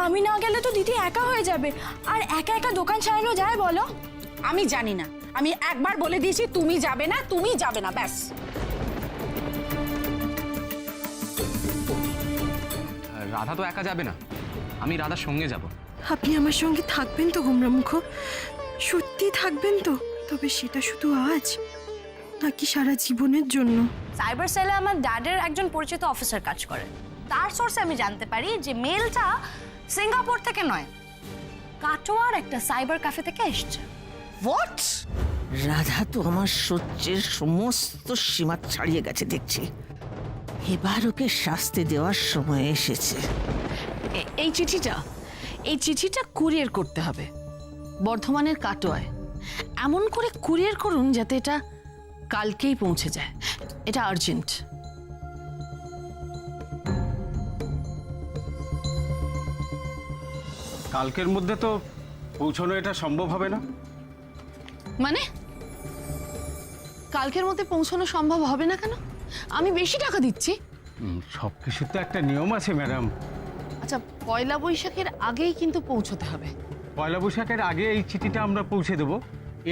আমি না গেলে তো দিদি একা হয়ে যাবে, আর একা একা দোকান সারানো যায় বলো? আমি জানি না, আমি একবার বলে দিয়েছি তুমি যাবে না, তুমি যাবে না, ব্যাস। রাধা তো একা যাবে না, আমি রাধার সঙ্গে যাব। আপনি আমার সঙ্গে থাকবেন তো গোমরামুখ? সত্যি থাকবেন তো? তবে সেটা শুধু আজ নাকি সারা জীবনের জন্য? সাইবার সেলে আমার ড্যাডের একজন পরিচিত অফিসার কাজ করে। তার সোর্সে আমি জানতে পারি যে মেলটা সিঙ্গাপুর থেকে নয়, কাটোয়ার একটা সাইবার ক্যাফে থেকে এসছে। হোয়াট? রাধা তো আমার সহ্যের সমস্ত সীমা ছাড়িয়ে গেছে দেখছি। এবার ওকে শাস্তি দেওয়ার সময় এসেছে। এই চিঠিটা কুরিয়ার করতে হবে বর্ধমানের কাটোয়ায়। এমন করে কুরিয়ার করুন যাতে এটা কালকেই পৌঁছে যায়। এটা আর্জেন্ট। কালকের মধ্যে তো পৌঁছানো এটা সম্ভব হবে না। মানে কালকের মধ্যে পৌঁছানো সম্ভব হবে না কেন? আমি বেশি টাকা দিচ্ছি। সব কিছু তো একটা নিয়ম আছে ম্যাডাম। আচ্ছা, পয়লা বৈশাখের আগেই কিন্তু পৌঁছতে হবে। পয়লা বৈশাখের আগে এই চিঠিটা আমরা পৌঁছে দেবো,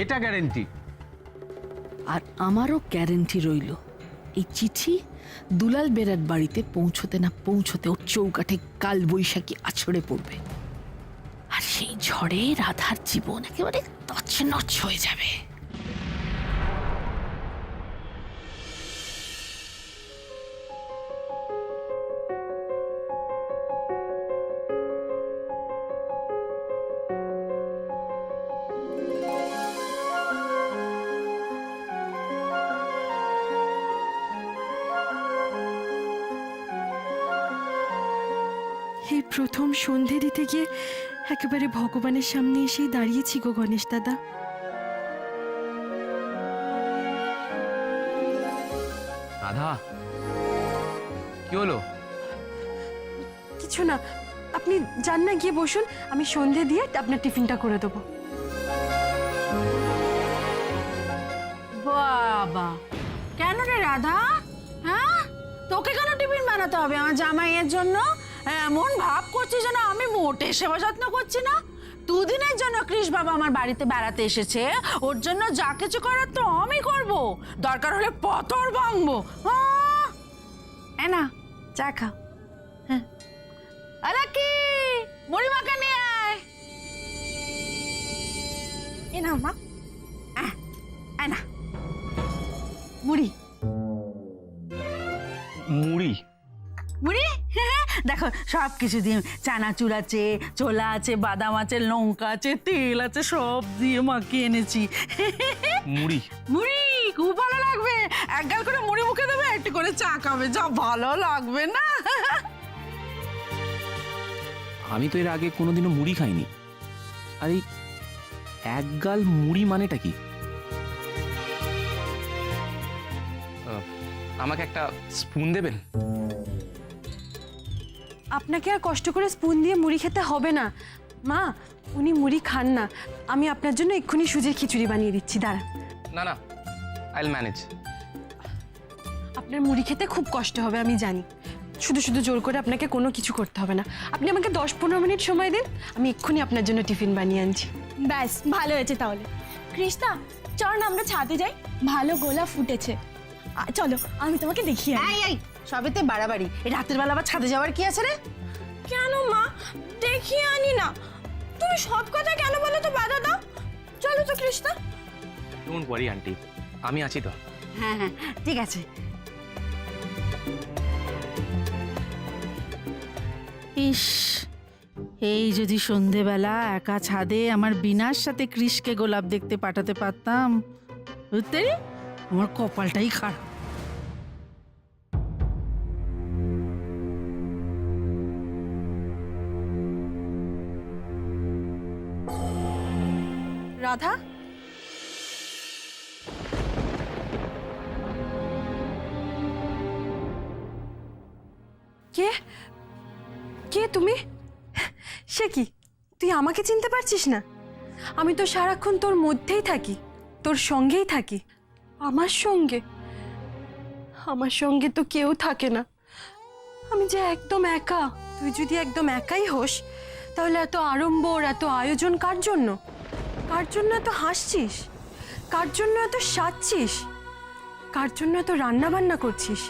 এটা গ্যারেন্টি। আর আমারও গ্যারেন্টি রইল, এই চিঠি দুলাল বেরার বাড়িতে পৌঁছতে না পৌঁছতে ওর চৌকাঠে কাল বৈশাখী আছড়ে পড়বে, আর সেই ঝড়ে রাধার জীবন একেবারে তছনছ হয়ে যাবে। এই প্রথম সন্ধে দিতে গিয়ে একেবারে ভগবানের সামনে এসেই দাঁড়িয়েছি গো গণেশ দাদা। রাধা, কি হলো? কিছু না, আপনি যান না, গিয়ে বসুন, আমি সন্ধে দিয়ে আপনার টিফিনটা করে দেবো। বাবা, কেন রে রাধা? হ্যাঁ, তোকে কেন টিফিন বানাতে হবে আমার জামাইয়ের জন্য? এমন ভাব করছিস যেন আমি মোটে সেবা যত্ন করছি না। দুদিনের জন্য কৃষ বাবা আমার বাড়িতে বেড়াতে এসেছে, ওর জন্য যা কিছু করার তো আমি করব, দরকার হলে পতর ভাঙবো। না, চা খা। হ্যাঁ, আরে কি মুড়ি মাখা নিয়ে আয়। এ না মা, না মুড়ি মুড়ি? মুড়ি দেখো, সব কিছু দিয়ে চানাচুর আছে, ছোলা আছে, বাদাম আছে, লঙ্কা আছে, তেল আছে, সব দিয়ে মাখিয়ে এনেছি। মুড়ি? মুড়ি খুব ভালো লাগবে। এক গাল করে মুড়ি মুখে দেবে, একটু করে চা খাবে, যা ভালো লাগবে না। আমি তো এর আগে কোনোদিনও মুড়ি খাইনি। আর এই এক গাল মুড়ি মানেটা কি? আমাকে একটা স্পুন দেবেন? আপনাকে আর কষ্ট করে স্পুন দিয়ে মুড়ি খেতে হবে না মা, উনি মুড়ি খান না। আমি আপনার জন্য এক্ষুনি সুজির খিচুড়ি বানিয়ে দিচ্ছি, দাঁড়ান। না না, আই উইল ম্যানেজ। আপনার মুড়ি খেতে খুব কষ্ট হবে আমি জানি, শুধু শুধু জোর করে আপনাকে কোনো কিছু করতে হবে না। আপনি আমাকে 10-15 মিনিট সময় দিন, আমি এক্ষুনি আপনার জন্য টিফিন বানিয়ে আনছি। ব্যাস, ভালো হয়েছে তাহলে। কৃষ্ণা, চল না আমরা ছাদে যাই, ভালো গোলাপ ফুটেছে। চলো, আমি তোমাকে দেখিয়ে আনি। এই সবেতে বাড়াবাড়ি, এই রাতের বেলা আবার ছাদে যাওয়ার কি আছে রে? কেন মা, দেখিয়ে আনি না। তুমি সব কথা কেন বলো তো বাধা দাও? চলো তো কৃষ্ণা। ডোন্ট ওয়ারি আন্টি, আমি আছি তো। হ্যাঁ হ্যাঁ, ঠিক আছে। ইস, এই যদি সন্ধেবেলা একা ছাদে আমার বিনার সাথে কৃষকে গোলাপ দেখতে পাঠাতে পারতাম, বুঝতে আমার কপালটাই খারাপ। রাধা, কে কে তুমি? সে কি, তুই আমাকে চিনতে পারছিস না? আমি তো সারাক্ষণ তোর মধ্যেই থাকি, তোর সঙ্গেই থাকি। আমার সঙ্গে? আমার সঙ্গে তো কেউ থাকে না, আমি যে একদম একা। তুই যদি একদম একাই হোস তাহলে এত আড়ম্বর, এত আয়োজন কার জন্য? কার জন্য এত হাসছিস? কার জন্য এত সাজছিস? কার জন্য এত রান্না বান্না করছিস?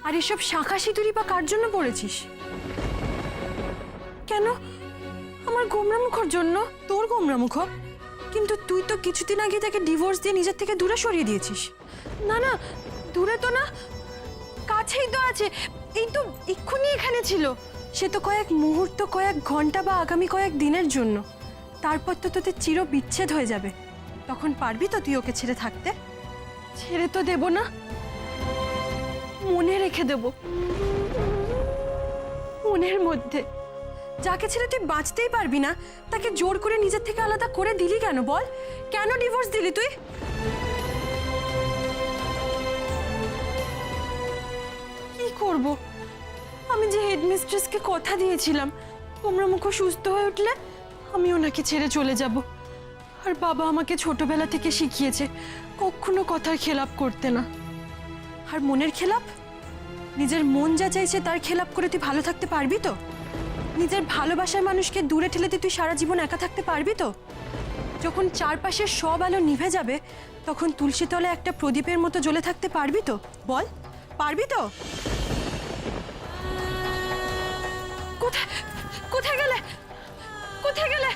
আর এসব শাঁখা সিঁদুরি বা কার জন্য পড়েছিস? কেন? আমার গোমরা মুখর জন্য? তোর গোমরা মুখ? কিন্তু তুই তো কিছুদিন আগে তাকে ডিভোর্স দিয়ে নিজের থেকে দূরে সরিয়ে দিয়েছিস। না না, দূরে তো না, কাছেই তো আছে। এই তো এক্ষুনি এখানে ছিল। সে তো কয়েক মুহূর্ত, কয়েক ঘন্টা বা আগামী কয়েক দিনের জন্য। তারপর তো তোদের চির বিচ্ছেদ হয়ে যাবে। তখন পারবি তো তুই ওকে ছেড়ে থাকতে? ছেড়ে তো দেব না, মনে রেখে দেব মনের মধ্যে। যাকে ছেড়ে তুই বাঁচতেই পারবি না তাকে জোর করে নিজের থেকে আলাদা করে দিলি কেন বল? কেন ডিভোর্স দিলি তুই? কি করব? আমি যে হেডমিস্ট্রেসকে কথা দিয়েছিলাম তোমরা মুখ সুস্থ হয়ে উঠলে আমি ওনাকে ছেড়ে চলে যাব। আর বাবা আমাকে ছোটবেলা থেকে শিখিয়েছে কখনো কথার খেলাপ করতে না। আর মনের খেলাপ? নিজের মন যা চাইছে তার খেলাপ করে তুই ভালো থাকতে পারবি তো? নিজের ভালোবাসার মানুষকে দূরে ঠেলে দিয়ে তুই সারা জীবন একা থাকতে পারবি তো? যখন চারপাশের সব আলো নিভে যাবে তখন তুলসী তলে একটা প্রদীপের মতো জ্বলে থাকতে পারবি তো? বল, পারবি তো? কোথায় কোথায় গেলে? কোথায় গেলে?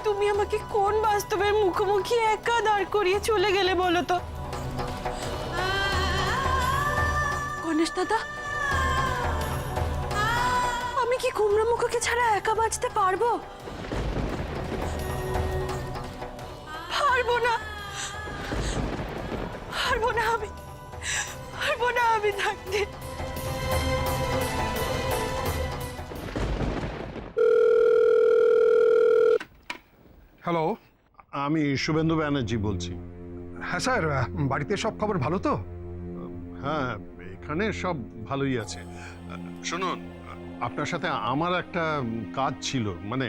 তুমি আমাকে কোন বাস্তবের মুখোমুখি একা দাঁড় করিয়ে চলে গেলে বলো তো? গণেশ দাদা, আমি কি কুমড়া মুখোকে ছাড়া একা বাঁচতে পারবো? পারবো না, পারবো না, আমি পারবো না আমি থাকতে। হ্যালো, আমি শুভেন্দু ব্যানার্জি বলছি। হ্যাঁ স্যার, বাড়িতে সব খবর ভালো তো? হ্যাঁ, এখানে সব ভালোই আছে। শুনুন, আপনার সাথে আমার একটা কাজ ছিল, মানে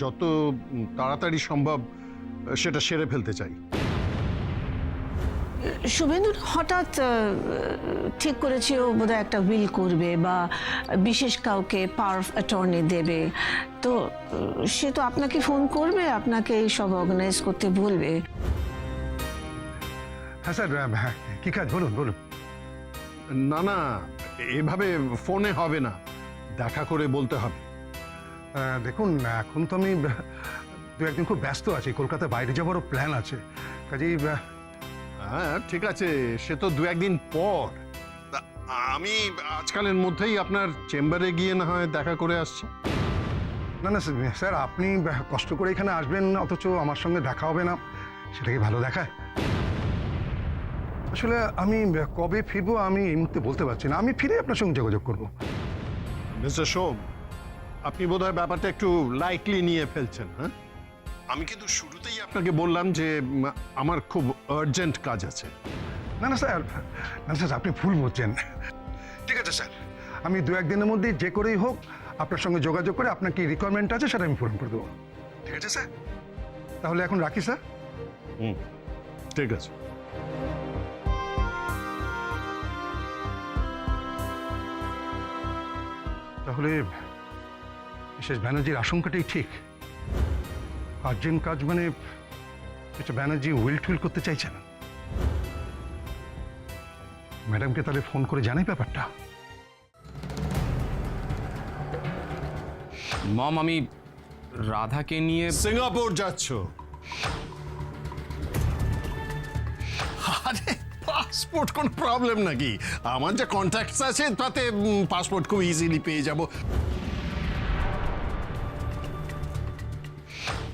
যত তাড়াতাড়ি সম্ভব সেটা সেরে ফেলতে চাই। শুভেন্দু হঠাৎ ঠিক করেছে ও বোধহয় একটা উইল করবে বা বিশেষ কাউকে পাওয়ার অফ অ্যাটর্নি দেবে। তো সে তো আপনাকে ফোন করবে, আপনাকে এই সব অর্গানাইজ করতে বলবে। হ্যাঁ স্যার, কি কাজ বলুন বলুন। না না, এভাবে ফোনে হবে না, দেখা করে বলতে হবে। দেখুন, এখন তো আমি দু একদিন খুব ব্যস্ত আছি, কলকাতার বাইরে যাওয়ারও প্ল্যান আছে, কাজেই হ্যাঁ ঠিক আছে, সে তো দু একদিন পর। তা আমি আজকালের মধ্যেই আপনার চেম্বারে গিয়ে না হয় দেখা করে আসছি। না না স্যার, আপনি কষ্ট করে এখানে আসবেন অথচ আমার সঙ্গে দেখা হবে না, সেটা কি ভালো দেখায়? আসলে আমি কবে ফিরবো আমি এই মুহূর্তে বলতে পারছি না, আমি ফিরে আপনার সঙ্গে যোগাযোগ করবো। মিস্টার সোম, আপনি বোধহয় ব্যাপারটা একটু লাইটলি নিয়ে ফেলছেন। হ্যাঁ, আমি কিন্তু শুরুতেই আপনাকে বললাম যে আমার খুব আর্জেন্ট কাজ আছে। না না স্যার, না স্যার, আপনি ভুল বলছেন। ঠিক আছে স্যার, আমি দু একদিনের মধ্যে যে করেই হোক আপনার সঙ্গে যোগাযোগ করে আপনার কি রিকোয়ারমেন্ট আছে সেটা আমি পূরণ করে দেবো। ঠিক আছে স্যার, তাহলে এখন রাখি স্যার। ঠিক আছে। তাহলে মিসেস ব্যানার্জির আশঙ্কাটাই ঠিক। আর্জেন্ট কাজ মানে মিস্টার ব্যানার্জি উইল টুইল করতে চাইছেন। ম্যাডামকে তাহলে ফোন করে জানাই ব্যাপারটা। মম, আমি রাধাকে নিয়ে সিঙ্গাপুর যাচ্ছ? আরে পাসপোর্ট কোনো প্রবলেম নাকি? আমার যে কন্ট্যাক্টস আছে তাতে পাসপোর্ট খুব ইজিলি পেয়ে যাব।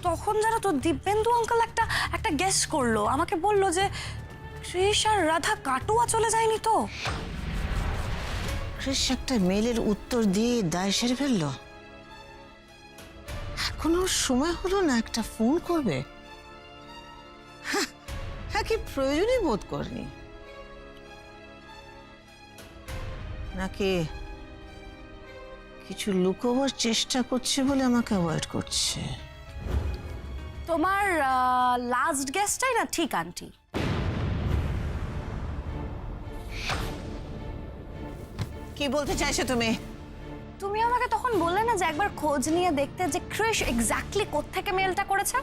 তখন জানো তো দিব্যেন্দু আঙ্কেল একটা গেস করলো, আমাকে বললো যে কৃষ আর রাধা কাটোয়া চলে যায়নি তো। ক্রিস একটা মেলের উত্তর দিয়ে দায় সেরে ফেললো। এখনো সময় হলো না একটা ফোন করবে? হ্যাঁ, কি প্রয়োজনই বোধ করেনি নাকি কিছু লুকোবার চেষ্টা করছে বলে আমাকে অ্যাভয়েড করছে? তোমার লাস্ট গেস্টটাই না ঠিক আন্টি। কি বলতে চাইছো তুমি? তুমি আমাকে তখন বললে না যে একবার খোঁজ নিয়ে দেখতে যে ক্রিশ এক্স্যাক্টলি কোত্থেকে মেলটা করেছে।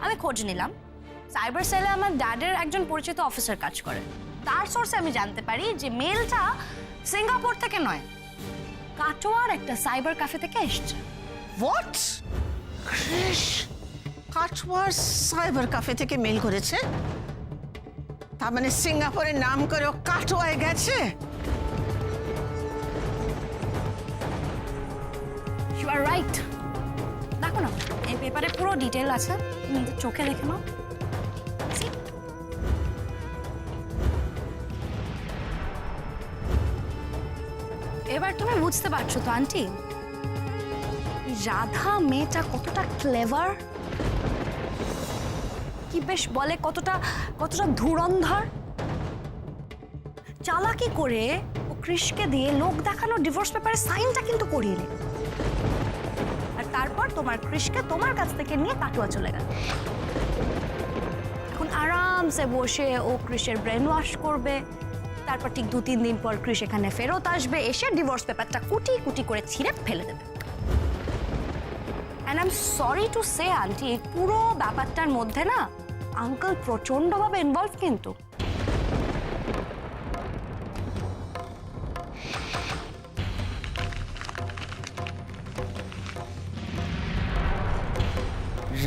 আমি খোঁজ নিলাম। সাইবার সেলে আমার ড্যাডের একজন পরিচিত অফিসার কাজ করে। তার সোর্সে আমি জানতে পারি যে মেলটা সিঙ্গাপুর থেকে নয়, কাটোয়ার একটা সাইবার ক্যাফে থেকে এসছে। হোয়াট? ক্রিশ কাটোয়ার সাইবার ক্যাফে থেকে মেল করেছে? তার মানে সিঙ্গাপুরের নাম করে ও কাটোয়ায় গেছে? You are right. দেখো না, এই পেপারে পুরো ডিটেল আছে, তুমি নিজের চোখে দেখে নাও। See? এবার তুমি বুঝতে পারছো তো আন্টি, রাধা মেয়েটা কতটা ক্লেভার, কি বেশ বলে কতটা কতটা ধুরন্ধর। চালাকি করে ও কৃষকে দিয়ে লোক দেখানো ডিভোর্স পেপারে সাইনটা কিন্তু করিয়ে নিল, আর তারপর তোমার কৃষকে তোমার কাছ থেকে নিয়ে কাটোয়া চলে গেল। এখন আরামসে বসে ও কৃষের ব্রেন ওয়াশ করবে, তারপর ঠিক 2-3 দিন পর কৃষ এখানে ফেরত আসবে, এসে ডিভোর্স পেপারটা কুটি কুটি করে ছিঁড়ে ফেলে দেবে। And I am sorry to say aunty, এই পুরো ব্যাপারটার মধ্যে না আঙ্কেল প্রচন্ডভাবে ইনভলভ কিন্তু।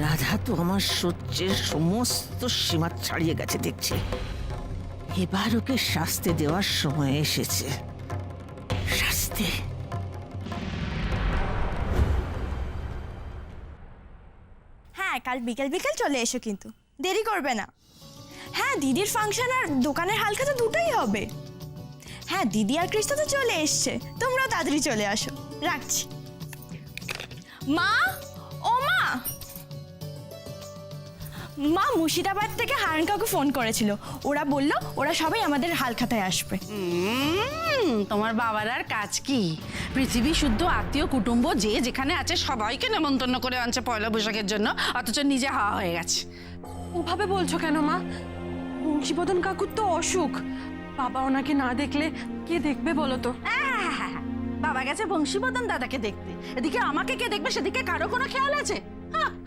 রাধা তো আমার সহ্যের সমস্ত সীমা ছাড়িয়ে গেছে দেখছি। এবার ওকে শাস্তি দেওয়ার সময় এসেছে। শাস্তি। হ্যাঁ, কাল বিকেল বিকেল চলে এসো, কিন্তু দেরি করবে না। হ্যাঁ, দিদির ফাংশন আর দোকানের হালখাতা দুটোই হবে। হ্যাঁ, দিদি আর কৃষ্ণ তো চলে এসছে, তোমরাও তাড়াতাড়ি চলে আসো। রাখছি। মা, ও মা, মা মুর্শিদাবাদ থেকে হারান কাকু ফোন করেছিল, ওরা বলল ওরা সবাই আমাদের হালখাতায় আসবে। তোমার বাবার আর কাজ কি? পৃথিবী শুদ্ধ আত্মীয় কুটুম্ব যে যেখানে আছে সবাইকে নেমন্তন্ন করে আনছে পয়লা বৈশাখের জন্য, অথচ নিজে হাওয়া হয়ে গেছে। ওভাবে বলছো কেন মা? বংশীবদন কাকুর তো অসুখ, বাবা ওনাকে না দেখলে কে দেখবে বলো তো? হ্যাঁ, বাবা গেছে বংশীবদন দাদাকে দেখতে, এদিকে আমাকে কে দেখবে সেদিকে কারো কোনো খেয়াল আছে?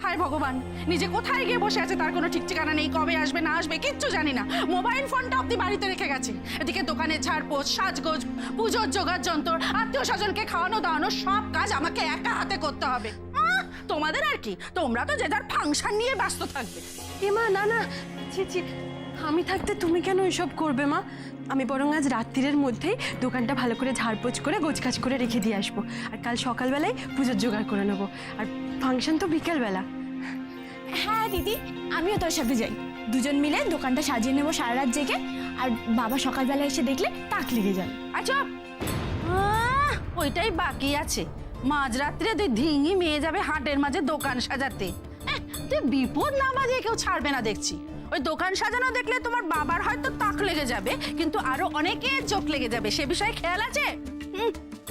হায় ভগবান, নিজে কোথায় গিয়ে বসে আছে তার কোনো ঠিক ঠিকানা নেই, কবে আসবে না আসবে কিচ্ছু জানি না। মোবাইল ফোনটা অব্দি বাড়িতে রেখে গেছে, এদিকে দোকানে ঝাড়পোছ, সাজগোজ, পুজোর জোগাড় যন্ত্র, আত্মীয় স্বজনকে খাওয়ানো দাওয়ানো সব কাজ আমাকে একা হাতে করতে হবে। তোমাদের আর কি, তোমরা তো যে যার ফাংশন নিয়ে ব্যস্ত থাকবে। এ মা, না না, ছি ছি, আমি থাকতে তুমি কেন এসব করবে মা? আমি বরং আজ রাত্রির মধ্যেই দোকানটা ভালো করে ঝাড়পোছ করে গোছগাছ করে রেখে দিয়ে আসবো, আর কাল সকালবেলায় পুজোর জোগাড় করে নেবো, আর ফাংশন তো বিকেলবেলা। হ্যাঁ দিদি, আমিও তোর সাথে যাই, দুজন মিলে দোকানটা সাজিয়ে নেবো সারা রাত জেগে, আর বাবা সকালবেলা এসে দেখলে তাক লেগে যাবে। আচ্ছা, ওইটাই বাকি আছে। মাঝরাত্রে তুই ধিঙি মেয়ে যাবে হাটের মাঝে দোকান সাজাতে। তুই বিপদ না বাজিয়ে কেউ ছাড়বে না দেখছি। ওই দোকান সাজানো দেখলে তোমার বাবার হয়তো তাক লেগে যাবে, কিন্তু আরো অনেকের চোখ লেগে যাবে, সে বিষয়ে খেয়াল আছে?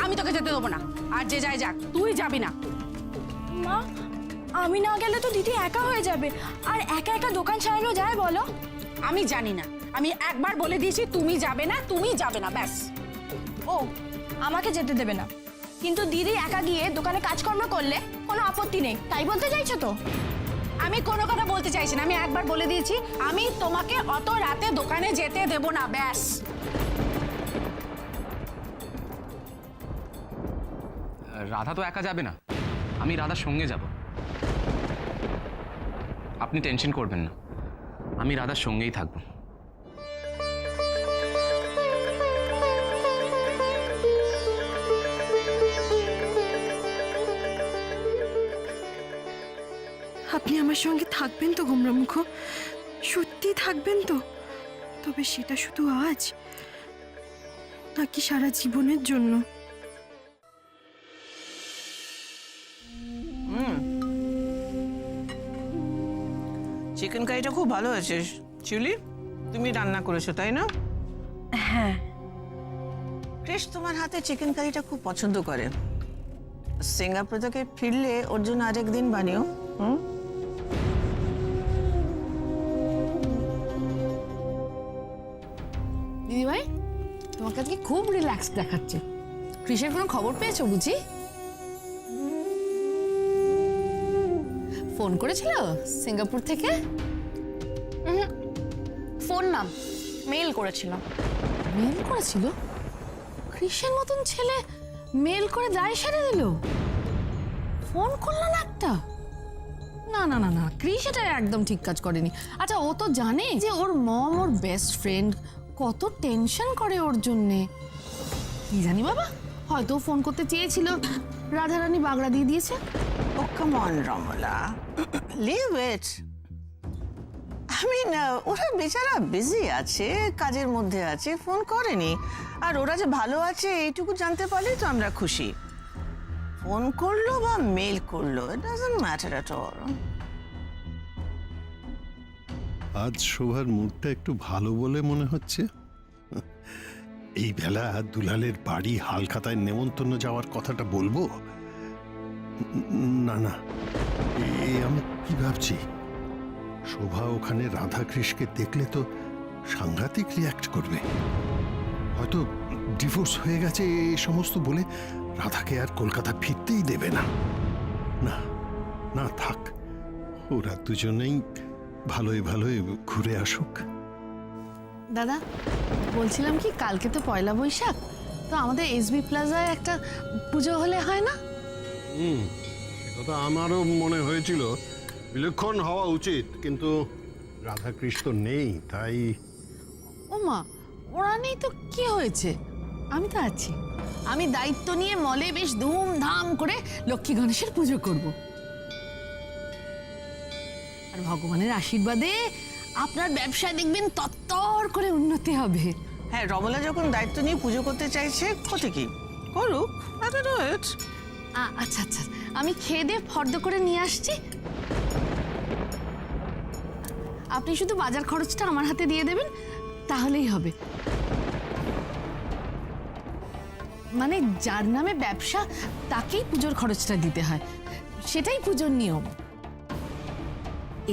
আমি তোকে যেতে দেবো না, আর যে যাই যাক, তুই যাবি না। মা, আমি না গেলে তো দিদি একা হয়ে যাবে, আর একা একা দোকান সারানো যায় বলো? আমি জানি না, আমি একবার বলে দিয়েছি তুমি যাবে না, তুমি যাবে না, ব্যাস। ও, আমাকে যেতে দেবে না, কিন্তু দিদি একা গিয়ে দোকানে কাজকর্ম করলে কোনো আপত্তি নেই, তাই বলতে চাইছো তো? আমি কোনো কথা বলতে চাইছি না, আমি একবার বলে দিয়েছি আমি তোমাকে অত রাতে দোকানে যেতে দেব না, ব্যাস। রাধা তো একা যাবে না, আমি রাধার সঙ্গে যাব। আপনি টেনশন করবেন না, আমি রাধার সঙ্গেই থাকবো। আপনি আমার সঙ্গে থাকবেন তো গোমরামুখ? সত্যি থাকবেন তো? তবে সেটা শুধু আজ নাকি সারা জীবনের জন্য? চিকেন কারিটা খুব ভালো হয়েছে শিউলি, তুমি রান্না করেছো তাই না? হ্যাঁ। ক্রিশ তোমার হাতে চিকেন কারিটা খুব পছন্দ করে। সিঙ্গাপুর থেকে ফিরলে ওর জন্য আরেকদিন বানিও। দিদিভাই, তোমাকে আজকে খুব রিল্যাক্স দেখাচ্ছে। কৃষের কোনো খবর পেয়েছো বুঝি? ফোন করেছিল সিঙ্গাপুর থেকে? ফোন না, মেল করেছিলাম। মেল করেছিল? কৃষের মতন ছেলে মেল করে দায় সেরে দিল, ফোন করলো না একটা? না না না না, কৃষ এটা একদম ঠিক কাজ করেনি। আচ্ছা, ও তো জানে যে ওর মম ওর বেস্ট ফ্রেন্ড, কত টেনশন করে ওর জন্যে। কি জানি বাবা, হয়তো ফোন করতে চেয়েছিল, রাধারানী বাগড়া দিয়ে দিয়েছে। Oh come on Ramala, leave it. ওরা বেচারা বিজি আছে, কাজের মধ্যে আছে, ফোন করেনি। আর ওরা যে ভালো আছে এইটুকু জানতে পারলেই তো আমরা খুশি। ফোন করলো বা মেল করলো, it doesn't matter at all. আজ শোভার মুডটা একটু ভালো বলে মনে হচ্ছে। এই বেলা দুলালের বাড়ি হালখাতায় নেমন্তন্ন যাওয়ার কথাটা বলবো? না না, আমি কি ভাবছি, শোভা ওখানে রাধাকৃষ্ণকে দেখলে তো সাংঘাতিক রিয়াক্ট করবে। হয়তো ডিভোর্স হয়ে গেছে এই সমস্ত বলে রাধাকে আর কলকাতা ফিরতেই দেবে না। না না, থাক, ওরা দুজনেই ভালোই ভালোই ঘুরে আসুক। দাদা, বলছিলাম কি, কালকে তো পয়লা বৈশাখ, তো আমাদের এসবি প্লাজায় একটা পুজো হলে হয় না? সেটা আমারও মনে হয়েছিল বিলক্ষণ হওয়া উচিত, কিন্তু রাধাকৃষ্ণ নেই, তাই। ও মা, ওরা নেই তো কি হয়েছে, আমি তো আছি। আমি দায়িত্ব নিয়ে মলে বেশ ধুমধাম করে লক্ষ্মী গণেশের পুজো করব। আর ভগবানের আশীর্বাদে আপনার ব্যবসায় দেখবেন তত্তর করে উন্নতি হবে। হ্যাঁ, রমলা যখন দায়িত্ব নিয়ে পুজো করতে চাইছে, ক্ষতি কি? করুক, আচ্ছা আচ্ছা, আমি খেয়ে দিয়ে ফর্দ করে নিয়ে আসছি। আপনি শুধু বাজার খরচটা আমার হাতে দিয়ে দেবেন, তাহলেই হবে। মানে যার নামে ব্যবসা তাকেই পুজোর খরচটা দিতে হয়, সেটাই পুজোর নিয়ম।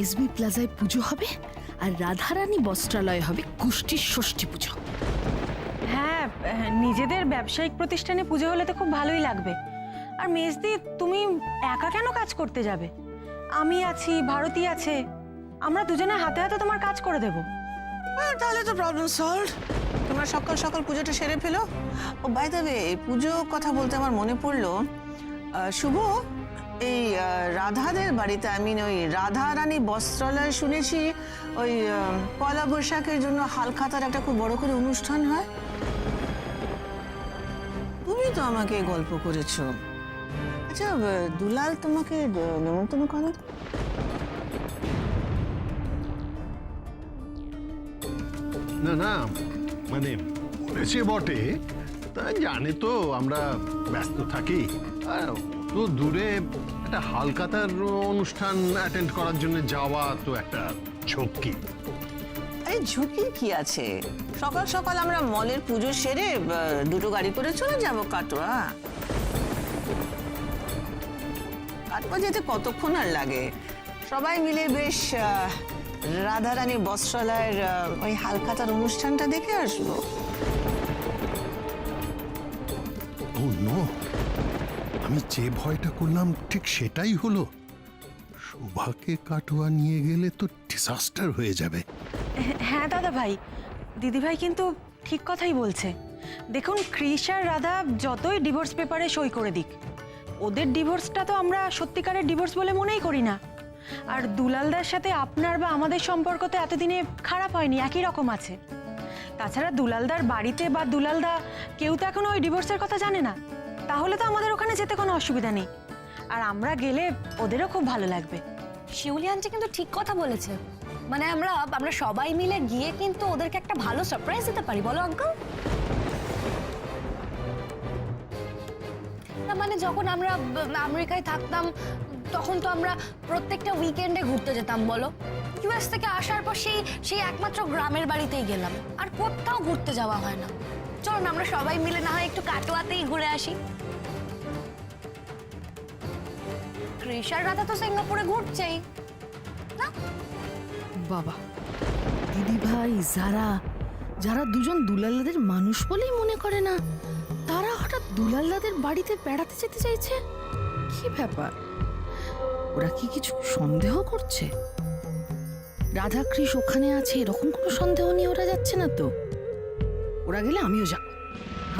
এসবি প্লাজায় পুজো হবে আর রাধারানী বস্ত্রালয় হবে গোষ্ঠীর ষষ্ঠী পুজো। হ্যাঁ, নিজেদের ব্যবসায়িক প্রতিষ্ঠানে পুজো হলে তো খুব ভালোই লাগবে। আর মেজদি, তুমি একা কেন কাজ করতে যাবে? আমি আছি, ভারতী আছে, আমরা দুজনে হাতে হাতে তোমার কাজ করে দেবো। তাহলে তো প্রবলেম সলভ। তোমরা সকাল সকাল পুজোটা সেরে ফেলো। ও বাই দ্য ওয়ে, পুজো কথা বলতে আমার মনে পড়লো, শুভ, এই রাধাদের বাড়িতে, ওই রাধারানী বস্ত্রালয় শুনেছি ওই পয়লা বৈশাখের জন্য হালখাতার একটা খুব বড় করে অনুষ্ঠান হয়। তুমি তো আমাকে গল্প করেছো। আচ্ছা, দুলাল তোমাকে নেমন্তন্ন করে? না না, মানে বলেছে বটে, তা জানে তো আমরা ব্যস্ত থাকি। আর তো দূরে একটা হালখাতার অনুষ্ঠান অ্যাটেন্ড করার জন্য যাওয়া তো একটা ঝক্কি। আরে ঝুঁকির কি আছে? সকাল সকাল আমরা মলের পুজো সেরে দুটো গাড়ি করে চলে যাবো কাটোয়া। কাটোয়া যেতে কতক্ষণ আর লাগে? সবাই মিলে বেশ রাধারানী বস্ত্রালয়ের ওই হালখাতার অনুষ্ঠানটা দেখে আসবো। ও নো, আমি যে ভয়টা করলাম ঠিক সেটাই হলো। শোভাকে কাটোয়া নিয়ে গেলে তো ডিজাস্টার হয়ে যাবে। হ্যাঁ দাদা ভাই, দিদি ভাই কিন্তু ঠিক কথাই বলছে। দেখুন, কৃষ আর রাধা যতই ডিভোর্স পেপারে সই করে দিক, ওদের ডিভোর্সটা তো আমরা সত্যিকারের ডিভোর্স বলে মনেই করি না। আর দুলালদার সাথে আপনার বা আমাদের সম্পর্ক তো এতদিনে খারাপ হয়নি, একই রকম আছে। তাছাড়া দুলালদার বাড়িতে বা দুলালদা কেউ তো এখনো ওই ডিভোর্সের কথা জানে না। তাহলে তো আমাদের ওখানে যেতে কোনো অসুবিধা নেই, আর আমরা গেলে ওদেরও খুব ভালো লাগবে। শিউলি আন্টি কিন্তু ঠিক কথা বলেছে। মানে আমরা সবাই মিলে গিয়ে কিন্তু ওদেরকে একটা ভালো সারপ্রাইজ দিতে পারি, বলো আঙ্কেল? না মানে যখন আমরা আমেরিকায় থাকতাম তখন তো আমরা প্রত্যেকটা উইকেন্ডে ঘুরতে যেতাম, বলো? ইউএস থেকে আসার পর সেই একমাত্র গ্রামের বাড়িতেই গেলাম, আর কোথাও ঘুরতে যাওয়া হয় না। চলো না আমরা সবাই মিলে না হয় একটু কাটোয়াতেই ঘুরে আসি। কৃষ আর রাধা তো সিঙ্গাপুরে ঘুরছেই না? বাবা, দিদি ভাই যারা দুজন দুলালদের মানুষ বলেই মনে করে না, তারা হঠাৎ দুলালদাদের বাড়িতে বেড়াতে যেতে চাইছে? কি ব্যাপার? ওরা কি কিছু সন্দেহ করছে? রাধা কৃষ ওখানে আছে এরকম কোনো সন্দেহ নিয়ে ওরা যাচ্ছে না তো? ওরা গেলে আমিও যাব।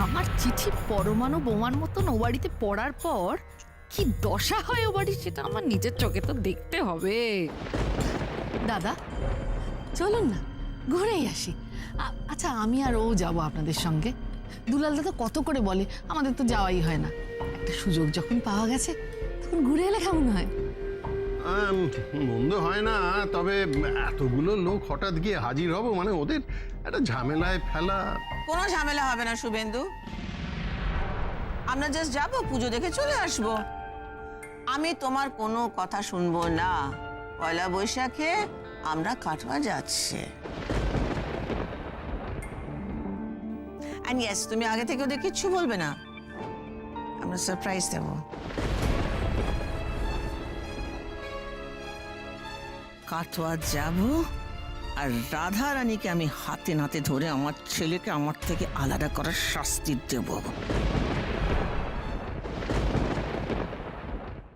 আমার চিঠি পরমাণু বোমার মতন ও বাড়িতে পড়ার পর কি দশা হয় ও বাড়ি সেটা আমার নিজের চোখে তো দেখতে হবে। দাদা চলুন না ঘুরেই আসি। আচ্ছা আমি আর ও যাব আপনাদের সঙ্গে। দুলাল দাদা কত করে বলে, আমাদের তো যাওয়াই হয় না। একটা সুযোগ যখন পাওয়া গেছে তখন ঘুরে এলে কেমন হয়? মন্দ হয় না, তবে এতগুলো লোক হঠাৎ গিয়ে হাজির হব মানে ওদের একটা ঝামেলায় ফেলা। কোনো ঝামেলা হবে না শুভেন্দু, আমরা জাস্ট যাবো, পুজো দেখে চলে আসবো। আমি তোমার কোনো কথা শুনবো না। পয়লা বৈশাখে আমরা কাটোয়া যাচ্ছি। তুমি আগে থেকে ওদের কিচ্ছু বলবে না, আমরা সারপ্রাইজ দেবো। কাটোয়া যাব আর রাধা রানীকে আমি হাতে নাতে ধরে আমার ছেলেকে আমার থেকে আলাদা করার শাস্তি দেব।